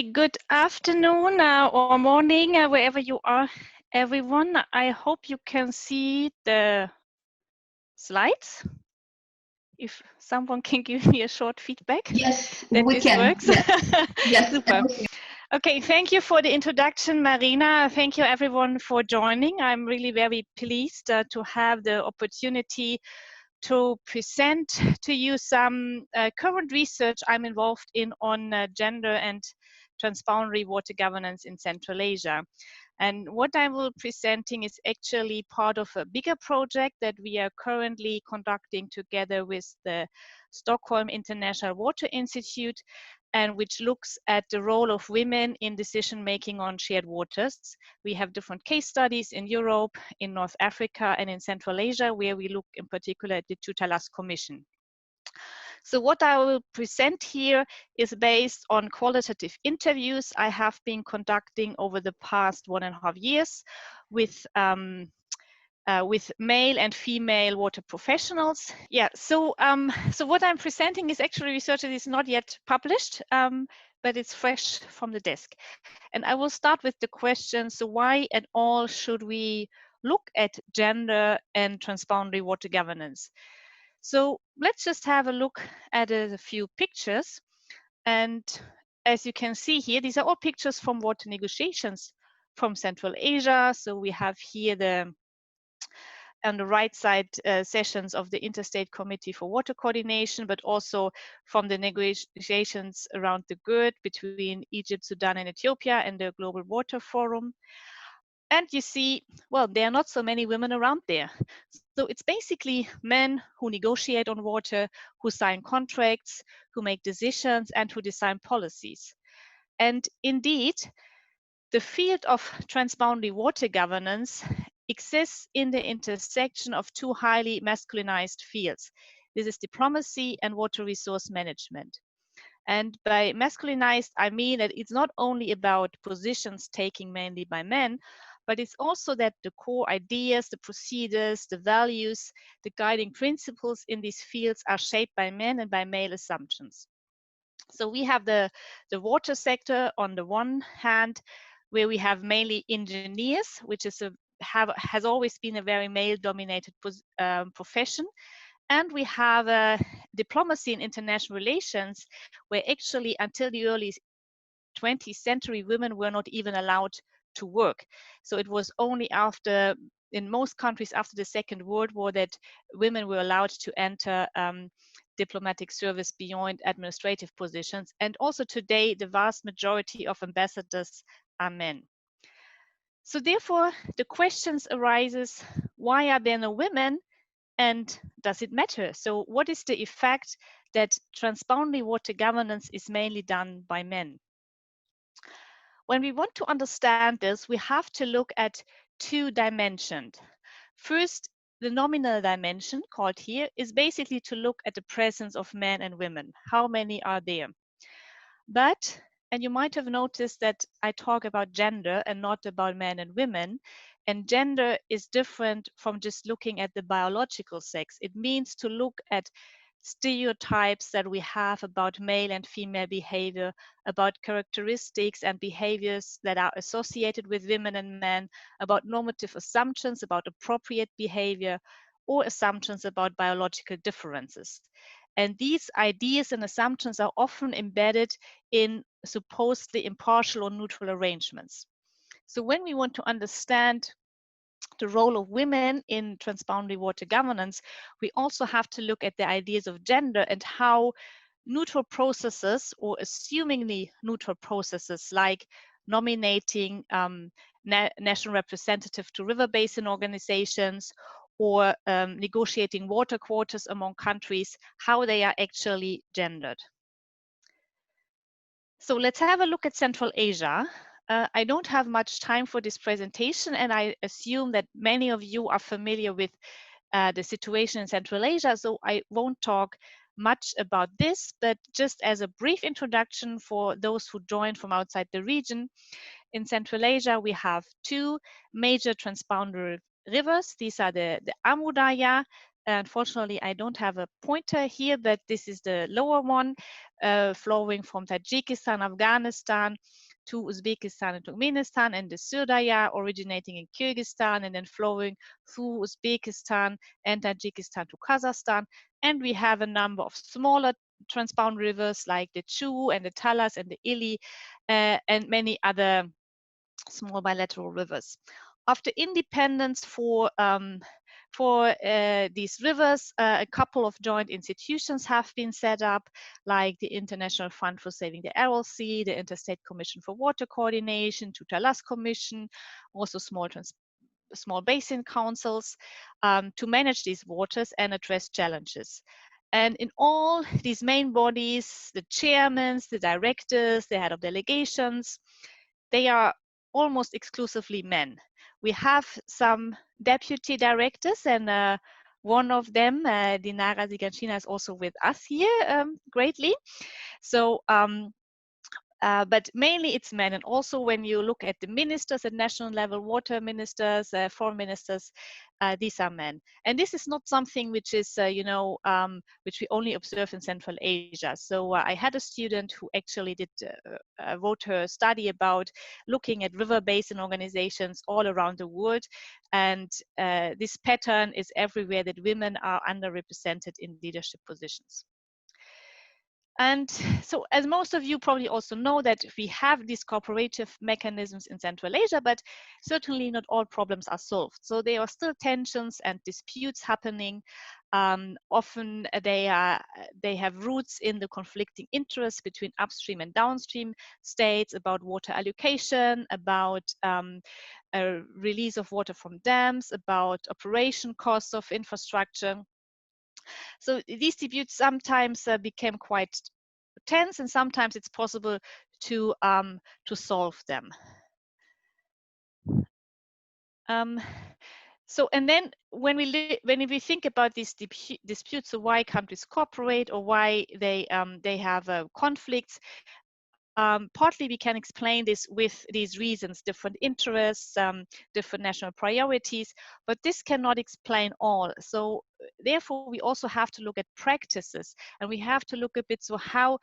Good afternoon or morning, wherever you are, everyone. I hope you can see the slides. If someone can give me a short feedback Yes, that we this can. works. Yes, yes. Super. Okay, thank you for the introduction, Marina. Thank you everyone for joining. I'm really very pleased to have the opportunity to present to you some current research I'm involved in on gender and transboundary water governance in Central Asia. And what I will presenting is actually part of a bigger project that we are currently conducting together with the Stockholm International Water Institute, and which looks at the role of women in decision making on shared waters. We have different case studies in Europe, in North Africa, and in Central Asia, where we look in particular at the Tutalas Commission. So what I will present here is based on qualitative interviews I have been conducting over the past 1.5 years with male and female water professionals. Yeah, so what I'm presenting is actually research that is not yet published, but it's fresh from the desk. And I will start with the question, so why at all should we look at gender and transboundary water governance? So let's just have a look at a few pictures. And as you can see here, these are all pictures from water negotiations from Central Asia. So we have here on the right side sessions of the Interstate Committee for Water Coordination, but also from the negotiations around the GERD between Egypt, Sudan, and Ethiopia and the Global Water Forum. And you see, well, there are not so many women around there. So it's basically men who negotiate on water, who sign contracts, who make decisions, and who design policies. And indeed, the field of transboundary water governance exists in the intersection of two highly masculinized fields. This is diplomacy and water resource management. And by masculinized, I mean that it's not only about positions taken mainly by men, but it's also that the core ideas, the procedures, the values, the guiding principles in these fields are shaped by men and by male assumptions. So we have the water sector on the one hand, where we have mainly engineers, which is has always been a very male-dominated profession. And we have diplomacy and international relations, where actually until the early 20th century, women were not even allowed to work. So it was only after, in most countries after the Second World War, that women were allowed to enter diplomatic service beyond administrative positions. And also today, the vast majority of ambassadors are men. So therefore, the questions arises, why are there no women? And does it matter? So what is the effect that transboundary water governance is mainly done by men? When we want to understand this, we have to look at two dimensions. First, the nominal dimension, called here, is basically to look at the presence of men and women. How many are there? But, and you might have noticed that I talk about gender and not about men and women. And gender is different from just looking at the biological sex. It means to look at stereotypes that we have about male and female behavior, about characteristics and behaviors that are associated with women and men, about normative assumptions about appropriate behavior, or assumptions about biological differences. And these ideas and assumptions are often embedded in supposedly impartial or neutral arrangements. So when we want to understand the role of women in transboundary water governance, we also have to look at the ideas of gender and how neutral processes, or assumingly neutral processes, like nominating national representative to river basin organizations, or negotiating water quotas among countries, how they are actually gendered. So let's have a look at Central Asia. I don't have much time for this presentation, and I assume that many of you are familiar with the situation in Central Asia, so I won't talk much about this, but just as a brief introduction for those who joined from outside the region, in Central Asia we have two major transboundary rivers. These are the Amu Darya, Unfortunately, I don't have a pointer here, but this is the lower one, flowing from Tajikistan, Afghanistan to Uzbekistan and Turkmenistan, and the Surdaya originating in Kyrgyzstan and then flowing through Uzbekistan and Tajikistan to Kazakhstan. And we have a number of smaller transboundary rivers like the Chu and the Talas and the Ili, and many other small bilateral rivers. After independence for these rivers, a couple of joint institutions have been set up, like the International Fund for Saving the Aral Sea, the Interstate Commission for Water Coordination, Tutalas Commission, also small basin councils, to manage these waters and address challenges. And in all these main bodies, the chairmen, the directors, the head of delegations, they are almost exclusively men. We have some deputy directors, and one of them, Dinara Ziganchina, is also with us here greatly. So, but mainly it's men. And also when you look at the ministers at national level, water ministers, foreign ministers, these are men. And this is not something which is, which we only observe in Central Asia. So I had a student who actually wrote her study about looking at river basin organizations all around the world. And this pattern is everywhere, that women are underrepresented in leadership positions. And so, as most of you probably also know, that we have these cooperative mechanisms in Central Asia, but certainly not all problems are solved. So there are still tensions and disputes happening. Often they have roots in the conflicting interests between upstream and downstream states about water allocation, about release of water from dams, about operation costs of infrastructure. So these disputes sometimes became quite tense, and sometimes it's possible to solve them. So, and then when we think about these disputes, so why countries cooperate or why they have conflicts, partly we can explain this with these reasons: different interests, different national priorities, but this cannot explain all. So therefore we also have to look at practices, and we have to look a bit, so how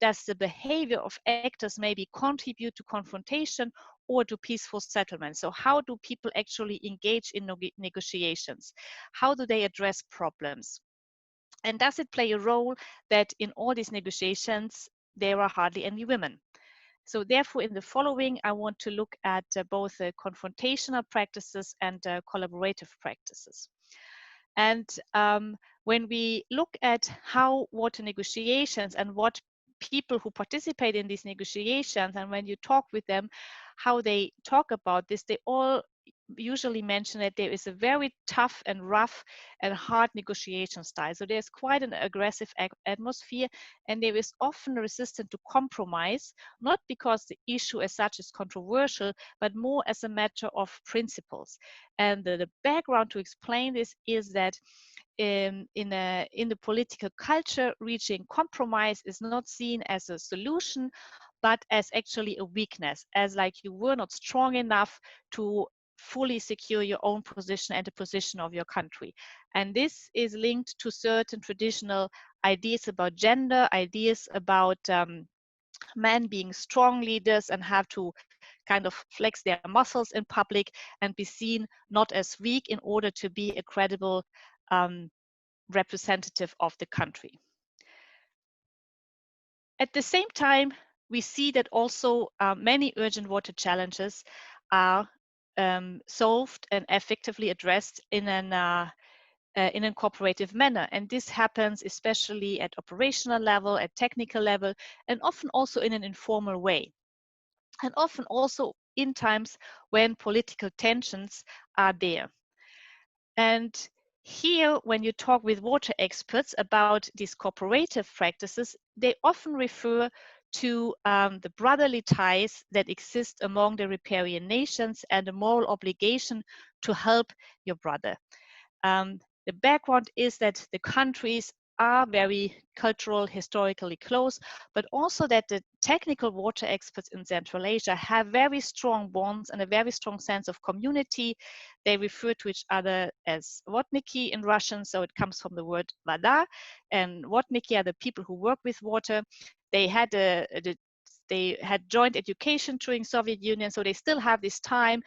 does the behavior of actors maybe contribute to confrontation or to peaceful settlement? So how do people actually engage in negotiations? How do they address problems? And does it play a role that in all these negotiations there are hardly any women? So therefore, in the following, I want to look at both confrontational practices and collaborative practices. And when we look at how water negotiations and what people who participate in these negotiations, and when you talk with them, how they talk about this, they all usually mention that there is a very tough and rough and hard negotiation style. So there's quite an aggressive atmosphere, and there is often resistance to compromise, not because the issue as such is controversial, but more as a matter of principles. And the background to explain this is that in the political culture, reaching compromise is not seen as a solution, but as actually a weakness, as like you were not strong enough to fully secure your own position and the position of your country. And this is linked to certain traditional ideas about gender, ideas about men being strong leaders and have to kind of flex their muscles in public and be seen not as weak in order to be a credible representative of the country. At the same time, we see that also many urgent water challenges are solved and effectively addressed in a cooperative manner. And this happens especially at operational level, at technical level, and often also in an informal way. And often also in times when political tensions are there. And here, when you talk with water experts about these cooperative practices, they often refer to the brotherly ties that exist among the riparian nations and the moral obligation to help your brother. The background is that the countries are very cultural, historically close, but also that the technical water experts in Central Asia have very strong bonds and a very strong sense of community. They refer to each other as vodniki in Russian, so it comes from the word voda, and vodniki are the people who work with water. They had they had joint education during Soviet Union, so they still have this ties,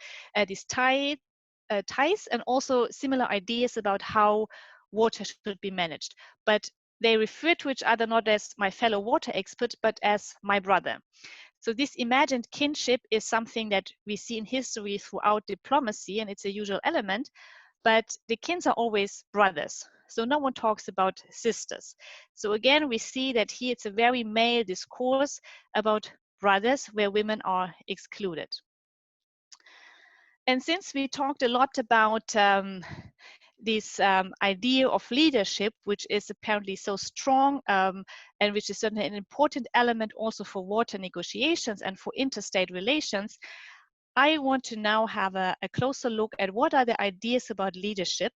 and also similar ideas about how water should be managed. But they refer to each other not as my fellow water expert, but as my brother. So this imagined kinship is something that we see in history throughout diplomacy, and it's a usual element, but the kins are always brothers. So no one talks about sisters. So again, we see that here it's a very male discourse about brothers where women are excluded. And since we talked a lot about this idea of leadership, which is apparently so strong and which is certainly an important element also for water negotiations and for interstate relations, I want to now have a closer look at what are the ideas about leadership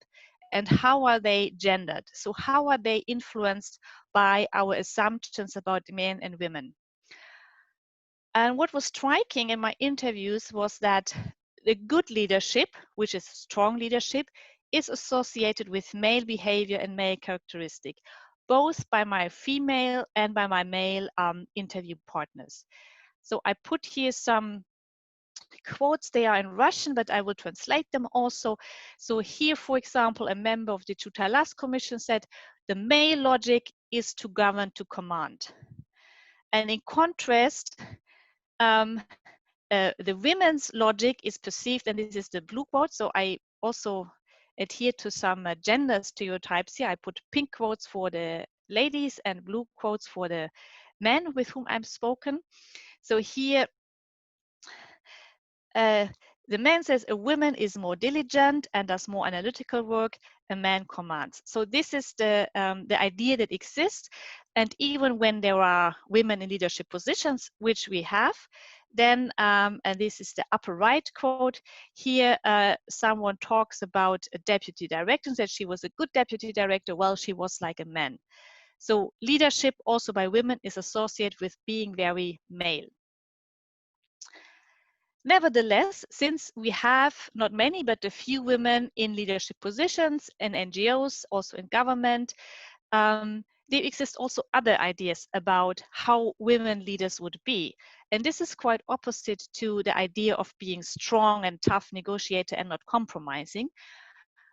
and how are they gendered? So how are they influenced by our assumptions about men and women? And what was striking in my interviews was that the good leadership, which is strong leadership, is associated with male behavior and male characteristic, both by my female and by my male interview partners. So I put here some quotes. They are in Russian, but I will translate them also. So here, for example, a member of the Chutalas Commission said, the male logic is to govern, to command. And in contrast, the women's logic is perceived, and this is the blue quote, so I also adhere to some gender stereotypes here. I put pink quotes for the ladies and blue quotes for the men with whom I'm spoken. So here, the man says a woman is more diligent and does more analytical work, a man commands. So this is the idea that exists. And even when there are women in leadership positions, which we have, then, and this is the upper right quote, here someone talks about a deputy director and said she was a good deputy director. Well, she was like a man. So leadership also by women is associated with being very male. Nevertheless, since we have not many, but a few women in leadership positions in NGOs, also in government, there exist also other ideas about how women leaders would be. And this is quite opposite to the idea of being strong and tough negotiator and not compromising.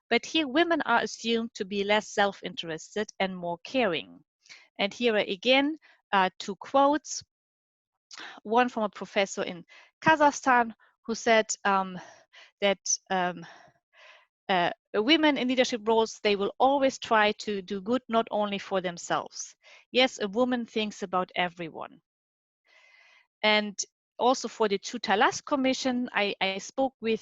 But here women are assumed to be less self-interested and more caring. And here are again two quotes. One from a professor in Kazakhstan who said that women in leadership roles, they will always try to do good not only for themselves. Yes, a woman thinks about everyone. And also for the Chutalas Commission, I spoke with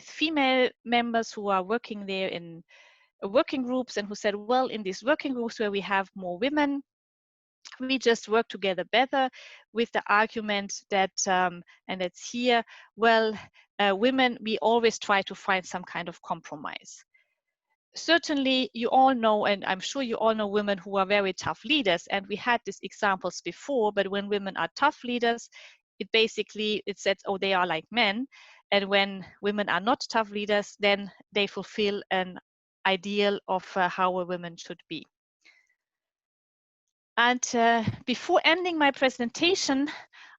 female members who are working there in working groups and who said, well, in these working groups where we have more women, we just work together better, with the argument that, and it's here, well, women, we always try to find some kind of compromise. Certainly, you all know, and I'm sure you all know women who are very tough leaders, and we had these examples before, but when women are tough leaders, it says, oh, they are like men. And when women are not tough leaders, then they fulfill an ideal of how a woman should be. And before ending my presentation,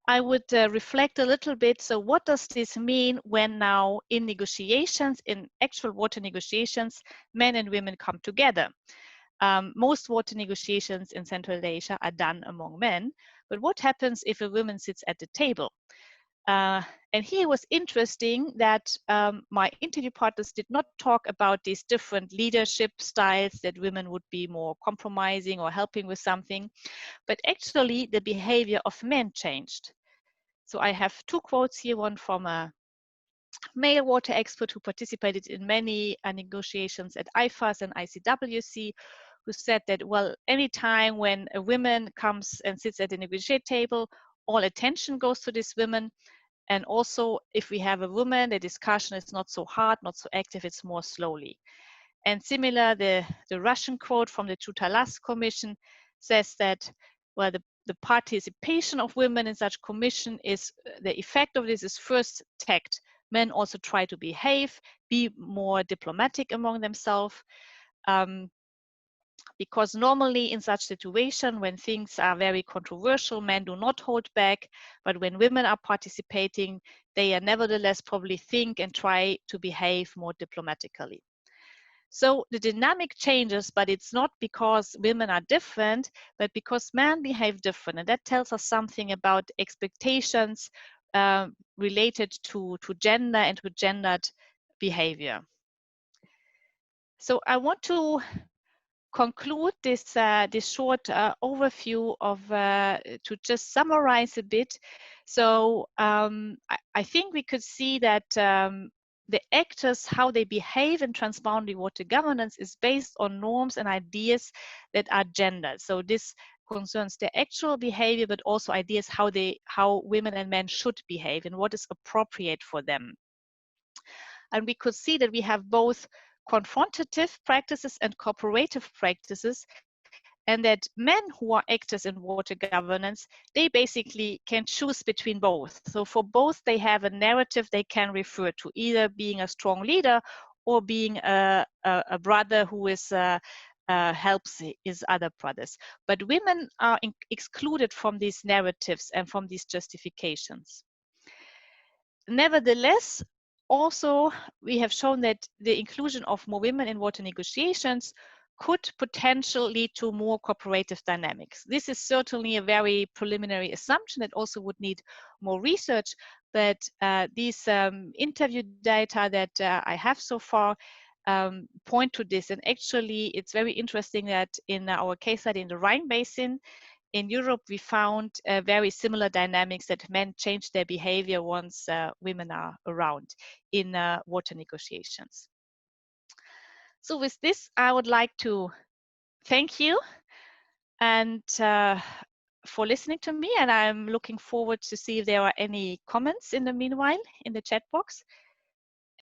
I would reflect a little bit. So what does this mean when now in negotiations, in actual water negotiations, men and women come together? Most water negotiations in Central Asia are done among men, but what happens if a woman sits at the table? And here it was interesting that my interview partners did not talk about these different leadership styles, that women would be more compromising or helping with something, but actually the behavior of men changed. So I have two quotes here, one from a male water expert who participated in many negotiations at IFAS and ICWC, who said that, well, anytime when a woman comes and sits at the negotiate table, all attention goes to this woman. And also, if we have a woman, the discussion is not so hard, not so active, it's more slowly. And similar, the Russian quote from the Chutalas Commission says that, well, the participation of women in such commission is, the effect of this is first tact. Men also try to behave, be more diplomatic among themselves. Because normally in such situation, when things are very controversial, men do not hold back, but when women are participating, they are nevertheless probably think and try to behave more diplomatically. So the dynamic changes, but it's not because women are different, but because men behave different. And that tells us something about expectations related to gender and to gendered behavior. So I want to conclude this this short overview of to just summarize a bit. So I think we could see that the actors, how they behave in transboundary water governance, is based on norms and ideas that are gendered. So this concerns their actual behavior, but also ideas how women and men should behave and what is appropriate for them. And we could see that we have both confrontative practices and cooperative practices, and that men who are actors in water governance, they basically can choose between both. So for both, they have a narrative they can refer to, either being a strong leader or being a brother who is helps his other brothers. But women are excluded from these narratives and from these justifications. Nevertheless, also, we have shown that the inclusion of more women in water negotiations could potentially lead to more cooperative dynamics. This is certainly a very preliminary assumption that also would need more research, but these interview data that I have so far point to this. And actually, it's very interesting that in our case study in the Rhine Basin, in Europe, we found very similar dynamics, that men change their behavior once women are around in water negotiations. So with this, I would like to thank you and for listening to me, and I'm looking forward to see if there are any comments in the meanwhile in the chat box.